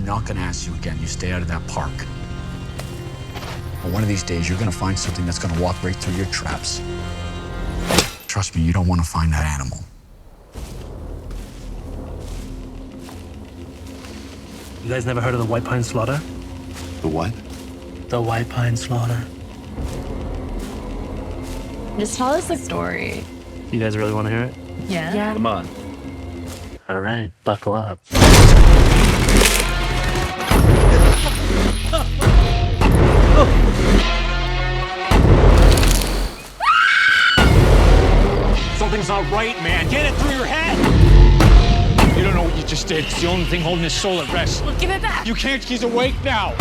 not gonna ask you again. You stay out of that park. But one of these days, you're gonna find something that's gonna walk right through your traps. Trust me, you don't want to find that animal. You guys never heard of the White Pine Slaughter? The what? The White Pine Slaughter. Just tell us the story. You guys really want to hear it? Yeah. Come on. All right, buckle up. Something's not right, man. Get it through your head. You don't know what you just did. It's the only thing holding his soul at rest. Well, give it back. You can't. He's awake now.